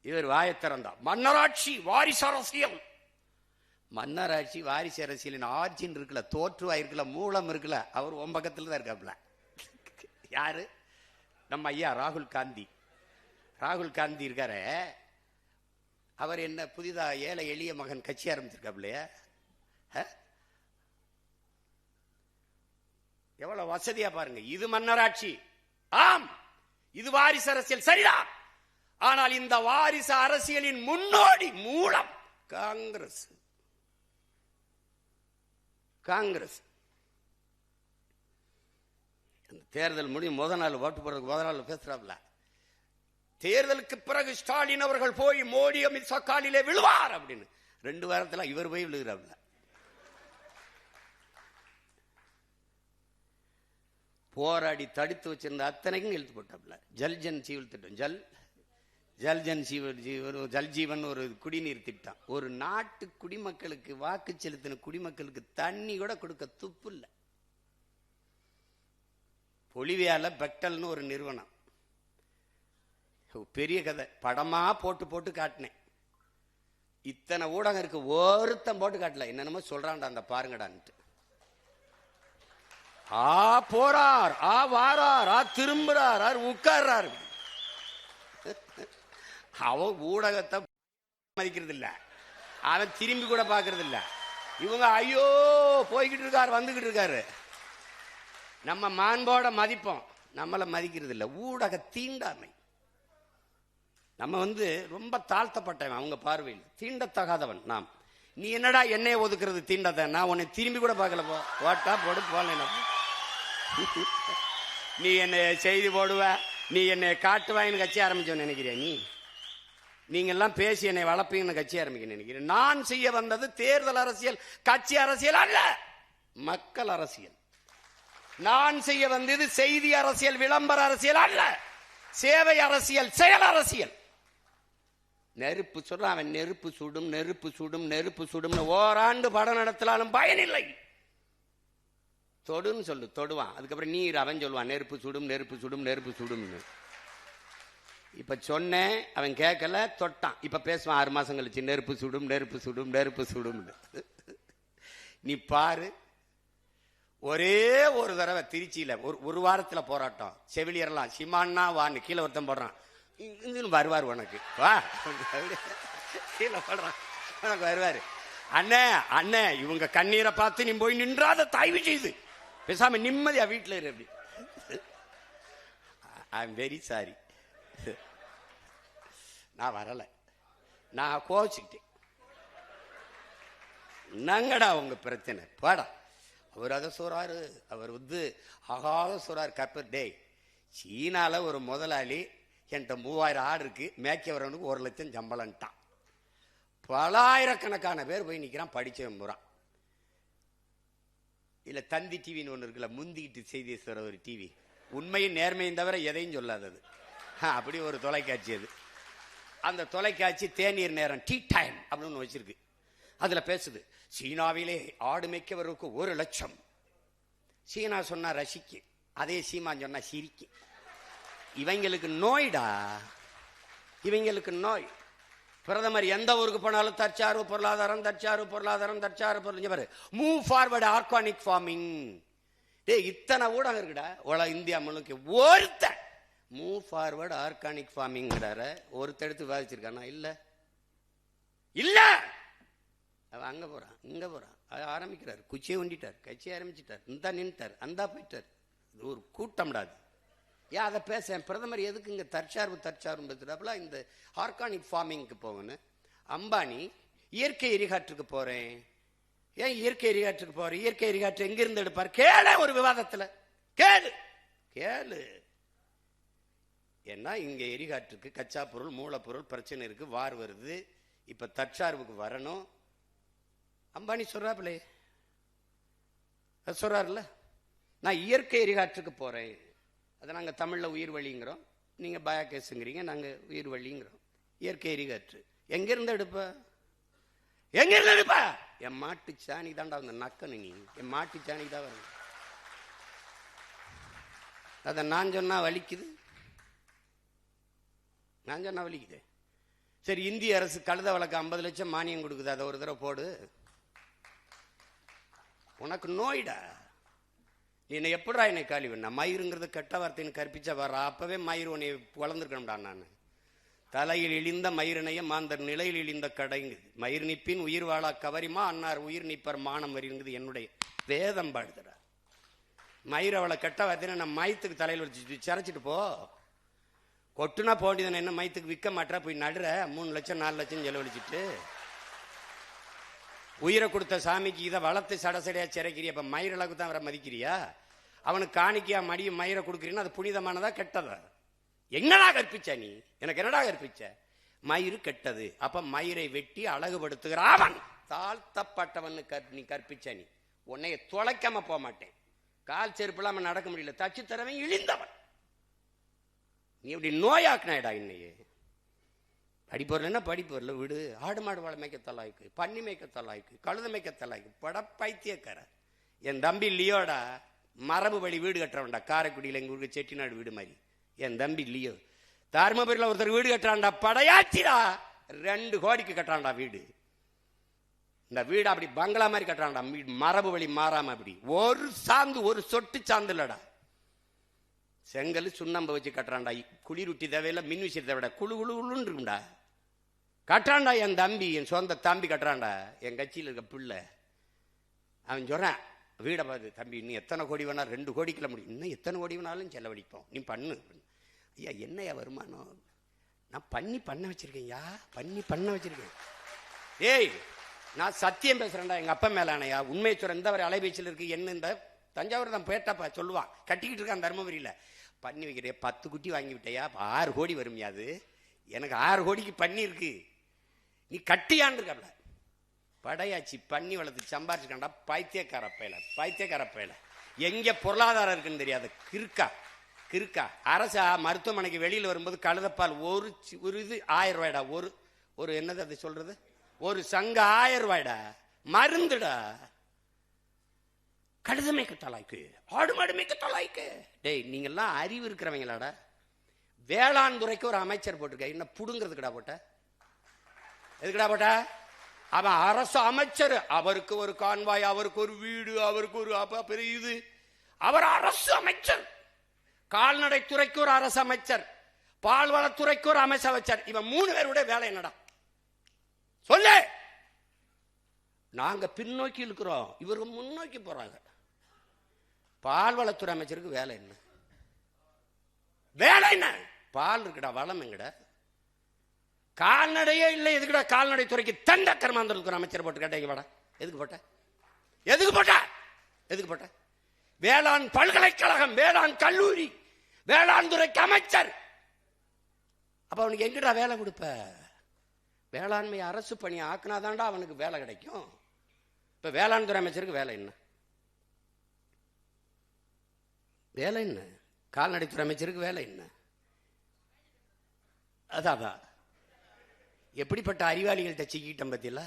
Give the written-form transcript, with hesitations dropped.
இவர் வாயை திறந்தா, மன்னராட்சி வாரிசு அரசியல். மன்னராட்சி வாரிசு அரசியலின் ஆர்ஜின் இருக்குல்ல, தோற்றுவா இருக்குல்ல, மூலம் இருக்குல்ல, அவர் உன் பக்கத்துல தான் இருக்காப்ல. யாரு? நம்ம ஐயா ராகுல் காந்தி. ராகுல் காந்தி இருக்காரு, அவர் என்ன புதிதா ஏழை எளிய மகன் கட்சி ஆரம்பிச்சிருக்காப்லையா? எவ்வளவு வசதியா பாருங்க. இது மன்னராட்சி, ஆம், இது வாரிசு அரசியல், சரிதான். ஆனால் இந்த வாரிசு அரசியலின் முன்னோடி மூலம் காங்கிரஸ். காங்கிரஸ் தேர்தல் முடியும் முத நாள் ஓட்டு போடுறதுக்கு முத நாள் பேசுறாப்ல, தேர்தலுக்கு பிறகு ஸ்டாலின் அவர்கள் போய் மோடி அமித்ஷா காலிலே விழுவார் அப்படின்னு. 2 வாரத்தில் இவர் போய் விழுகிறாப்ல. போராடி தடுத்து வச்சிருந்த அத்தனைக்கும் இழுத்து போட்டாப்ல. ஜல்ஜன் ஜீவன் திட்டம், ஜல்ஜீவன் ஒரு குடிநீர் திட்டம். ஒரு நாட்டு குடிமக்களுக்கு, வாக்கு செலுத்தின குடிமக்களுக்கு தண்ணி கூட கொடுக்க துப்பு இல்லை. பொலிவியால பெக்டல்னு ஒரு நிறுவனம், பெரிய கதை, படமா போட்டு போட்டு காட்டினேன். இத்தனை ஊடகம் இருக்கு, ஒருத்தன் போட்டு காட்டல. என்னென்னமோ சொல்றான்டா அந்த பாருங்கடான்ட்டு. போறார், வாரார், திரும்புறார், உட்கார்றார். அவன் ஊடகத்தை மதிக்கிறது இல்ல, அவன் திரும்பி கூட பாக்குறது இல்ல. இவங்க ஐயோ போய்கிட்டு இருக்காரு, வந்துகிட்டு இருக்காரு. நம்ம மாண்போட மதிப்போம், நம்மளை மதிக்கிறது இல்ல. ஊடக தீண்டாமை. நம்ம ரொம்ப தாழ்த்தப்பட்டவன் அவங்க பார்வையில், தீண்டத்தகாதவன் நாம். நீ என்னடா என்னைய ஒதுக்குறது தீண்டத? நான் உன்னை திரும்பி கூட பார்க்கல. போட்டா போடு, போல. நீ என்னை செய்தி போடுவ, நீ என்னை காட்டுவாயின்னு கட்சி ஆரம்பிச்சோன்னு நினைக்கிறியா? நீங்க எல்லாம் பேசி என்னை வளர்ப்பீங்கன்னு கட்சி ஆரம்பிக்க நினைக்கிறேன். நான் செய்ய வந்தது தேர்தல் அரசியல், கட்சி அரசியல் அல்ல, மக்கள் அரசியல். நான் செய்ய வந்தது செய்தி அரசியல், விளம்பர அரசியல் அல்ல, சேவை அரசியல், செயல் அரசியல். நெருப்பு சொல்றான் அவன், நெருப்பு சுடும், நெருப்பு சுடும், நெருப்பு சுடும். ஓராண்டு படம் நடத்தலாலும் பயனில்லை. தொடுன்னு சொல்லு, தொடுவான். அதுக்கப்புறம் நீர் அவன் சொல்லுவான், நெருப்பு சுடும், நெருப்பு சுடும், நெருப்பு சுடும்னு. இப்ப சொன்னேன், அவன் கேட்கல, தொட்டான். இப்ப பேசுவான் 6 மாசம் கழிச்சு, நெருப்பு சுடும், நெருப்பு சுடும், நெருப்பு சுடும். நீ பாரு, ஒரே ஒரு தடவை திருச்சியில ஒரு வாரத்துல போராட்டம், செவிலியர்லாம் சிமான்னா வான்னு கீழே ஒருத்தன் போடுறான், வருவார் உனக்கு, வா கீழே போடுறான், உனக்கு வருவாரு. அண்ணே அண்ணே, இவங்க கண்ணீரை பார்த்து நீ போய் நின்றாத, தயவு செய்து பேசாம நிம்மதியா வீட்டுல இரு. அப்படி ஐ எம் வெரி சாரி, நான் வரல, நான் கோச்சிக்கிட்டேன். நங்கடா உங்க பிரச்சனை, பாடா. அவர் அதை சொல்றாரு, அவர் ஆகாத சொல்றாரு. கப்பர் டே, சீனால ஒரு முதலாளி என்கிட்ட 3000 ஆடு இருக்கு, மேய்க்க வரவனுக்கு 1 லட்சம் சம்பளம்ட்டான். பலாயிரக்கணக்கான பேர் போய் நிக்கிறான், படிச்சவன் போறான். இல்ல தந்தி டிவின்னு ஒண்ணு இருக்குல்ல, முந்திக்கிட்டு செய்தி சொல்ற ஒரு டிவி, உண்மையும் நேர்மையும் தவிர எதையும் சொல்லாதது, அப்படி ஒரு தொலைக்காட்சி. அது அந்த தொலைக்காட்சி தேநீர் நேரம், டீ டைம் அப்படின்னு வச்சிருக்கு. அதுல பேசுது, சீனாவிலே ஆடு மேய்க்கவருக்கு 1 லட்சம். சீனா சொன்னா ரசிக்கு, அதே சீமான் சொன்னா சிரிக்கு. இவங்களுக்கு நோய்டா, இவங்களுக்கு நோய். பிரதமர் எந்த ஊருக்கு போனாலும் தற்சார்பு பொருளாதாரம், தற்சார்பு பொருளாதாரம், தற்சார்பு பொருளாதாரம். Move forward organic farming. டே, இத்தனை ஊடகம் இருக்குடா இந்தியா முழுக்க, ஒருத்த மூவ் ஃபார்வர்டு ஆர்கானிக் ஃபார்மிங் ஒருத்த எடுத்து விவாதிச்சிருக்கானா? இல்ல இல்ல. அவன் அங்க போறான், இங்க போறான், ஆரம்பிக்கிறார், குச்சியை உண்டிட்டார், கட்சி ஆரம்பிச்சிட்டார், இந்த நின்ட்டார், அந்த போயிட்டார். இது ஒரு கூட்டம்டாது. ஏன் அதை பேச? பிரதமர் எதுக்கு இங்க தற்சார்பு பேசுறாப்புல? இந்த ஆர்கானிக் ஃபார்மிங்க்கு போகணும். அம்பானி இயற்கை எரிகாற்றுக்கு போறேன். ஏன் இயற்கை எரிகாற்றுக்கு போறேன்? இயற்கை எரிகாற்று எங்க இருந்து எடுப்பார்? கேளு, ஒரு விவாதத்துல கேளு கேளு. ஏன்னா இங்க எரிகாற்றுக்கு கச்சா பொருள், மூலப்பொருள் பிரச்சனை இருக்கு, வார் வருது. இப்ப தற்சார்புக்கு வரணும். அம்பானி சொல்றாப்புலே, சொல்றாருல்ல, நான் இயற்கை எரிகாற்றுக்கு போறேன். அதை நாங்க தமிழ்ல உயிர் வழிங்கிறோம், நீங்க பயோகேஸுங்கிறீங்க, நாங்க உயிர் வழிங்கிறோம். இயற்கை எரிகாற்று எங்க இருந்து எடுப்ப? எங்க இருந்து எடுப்ப? என் மாட்டு சாணி தாண்டா வந்து நக்கனு, நீ என் மாட்டு சாணி தான் வரும். அத நான் சொன்னா வலிக்குது, நான் சொன்னா வலிக்குது. சரி, இந்திய அரசு கழுத வழக்கு 50 லட்சம் மானியம் கொடுக்குது, அதை ஒரு தடவை போடு. உனக்கு நோய்டா. என்னை எப்படா என்னை காலி பண்ண? மயிருங்கிறது கெட்ட வார்த்தைன்னு கற்பிச்சா வர அப்பவே மயிர் உன்னை வளர்ந்துருக்கணும்டா. நான் தலையில் இழிந்த மயிரினைய மாந்தர் நிலையில் இழிந்த கடைங்கு மயிர் நிப்பின் உயிர் வாழா கவரிமா அன்னார் உயிர் நிப்பர் மானம் வருங்கிறது என்னுடைய வேதம் பாடுதுடா. மயிர் அவளை கெட்ட வார்த்தைன்னு நான் மயத்துக்கு தலையில் வச்சு சிரைச்சிட்டு போ. கொட்டுனா போண்டிதானே, என்ன மயத்துக்கு விற்க மாட்டா, போய் நடுற 3 லட்சம் 4 லட்சம் செலவழிச்சிட்டு உயிரை கொடுத்த சாமிக்கு இதை வளர்த்து சடசடையா சிறைக்கிறியா? அப்ப மயிரளவுக்கு தான் அவரை மதிக்கிறியா? அவனுக்கு காணிக்கையா மடியும் மயிரை கொடுக்குறீன்னா அது புனிதமானதா கெட்டதா? என்னடா கற்பிச்ச நீ? எனக்கு என்னடா கற்பிச்ச? மயிறு கெட்டது, அப்ப மயிரை வெட்டி அழகுபடுத்துகிற அவன் தாழ்த்தப்பட்டவனுக்கு நீ கற்பிச்ச. நீ உன்னைய தொலைக்காம போக மாட்டேன். கால் செருப்பு இல்லாம நடக்க முடியல, தச்சு தரவன் இழிந்தவன். நீ இப்படி நோயாக்குனாடா. இன்னையே படிப்பொருள் படிப்பொருள் விடு. ஆடு மாடு வாழை மேய்க்க தலாய்க்கு, பன்னி மேய்க்க தலாய்க்கு, கழுத மேய்க்க தலாய்க்கு, பட பைத்தியக்கார. என் தம்பி லியோடா மரபு வழி வீடு கட்டுறவன்டா. காரைக்குடியில் எங்க ஊருக்கு செட்டிநாடு வீடு மாதிரி என் தம்பி லியோ. தருமபுரியில் ஒருத்தர் வீடு கட்டுறான்டா, படையாச்சிடா. 2 கோடிக்கு கட்டுறான்டா வீடு. இந்த வீடு அப்படி பங்களா மாதிரி கட்டுறான்டா, மரபு வழி மாறாம. அப்படி ஒரு சாந்து, ஒரு சொட்டு சாந்து இல்லடா. செங்கல் சுண்ணாம்பு வச்சு கட்டுறான்டா. குளிருட்டி தேவையில்ல, மின் விசிறி தேவையில்ல, குழு குழுன்னு இருக்கும்டா. கட்டுறான்டா என் தம்பி, என் சொந்த தம்பி கட்டுறான்டா. என் கட்சியில் இருக்க பிள்ளை அவன் சொல்றான், வீடை பார்த்து, தம்பி இன்னும் எத்தனை கோடி வேணா 2 கோடிக்குள்ள முடியும், இன்னும் எத்தனை கோடி வேணாலும் செலவழிப்போம், நீ பண்ணு. ஐயா என்னையா வருமானம்? நான் பண்ண வச்சிருக்கேன்யா, பண்ண வச்சிருக்கேன். ஏய் நான் சத்தியம் பேசுறேன்டா, எங்க அப்பா மேல ஆனையா, உண்மையை சொல்ற. இந்த ஒரு அலைபேச்சியில் இருக்கு என்ன, இந்த தஞ்சாவூர் தான் போயிட்டாப்பா சொல்லுவான், கட்டிக்கிட்டு இருக்கான் தருமபுரியில. பண்ணி வைக்கிறேன் 10 குட்டி வாங்கி விட்டையா, 6 கோடி வரும்யா. அது எனக்கு 6 கோடிக்கு பண்ணி இருக்கு, நீ கட்டியான்னு இருக்க. படையாச்சி பண்ணி வளர்த்து சம்பாரிச்சுக்காண்டா. பைத்தியக்கார பயல. எங்க பொருளாதாரம் இருக்குன்னு தெரியாது. கிறுக்கா. அரசா மருத்துவமனைக்கு வெளியில் வரும்போது கழுதப்பால் ஒரு இது 1000 ரூபாய்டா. ஒரு என்னது அது சொல்றது, ஒரு சங்க 1000 ரூபாய்டா. மருந்துடா. கழுத மேய்க்க தலாய்க்கு, ஆடு மாடு மேய்க்க தலாய்க்கு. டேய் நீங்கெல்லாம் அறிவு இருக்கிறவங்களாடா. வேளாண் துறைக்கு ஒரு அமைச்சர் போட்டிருக்க, என்ன புடுங்கிறதுக்குடா போட்ட? எதுக்குடா போட்ட? அவன் அரசு அமைச்சர், அவருக்கு ஒரு கான்வாய், அவருக்கு ஒரு வீடு, அவருக்கு ஒரு பெரிய இது. அவர் அரசு அமைச்சர். கால்நடை துறைக்கு ஒரு அரசு அமைச்சர், பால்வளத்துறைக்கு ஒரு அமைச்சர். இவன் 3 பேருடைய வேலை என்னடா சொல்லு? நாங்க பின்னோக்கி இருக்கிறோம், இவருக்கு முன்னோக்கி போறாங்க. பால்வளத்துறை அமைச்சருக்கு வேலை என்ன? பால் இருக்குடா, வளம் எங்கடா? கால்நடையே இல்லை, எதுக்குடா கால்நடை துறைக்கு தண்ட கர்மாந்தரத்துக்கு அமைச்சர் போட்டு கேட்டீங்க வாடா? எதுக்கு போட்ட? வேளாண் பல்கலைக்கழகம், வேளாண் கல்லூரி, வேளாண் துறைக்கு அமைச்சர். அப்ப அவனுக்கு எங்கடா வேலை கொடுப்ப? வேளாண்மை அரசு பணி ஆக்குனாதான்டா அவனுக்கு வேலை கிடைக்கும். இப்ப வேளாண் துறை அமைச்சருக்கு வேலை என்ன? கால்நடைத்துறை அமைச்சருக்கு வேலை என்ன? அதான் எப்படிப்பட்ட அறிவாளிகள்கிட்ட சிக்கிட்டோம் பத்தியில.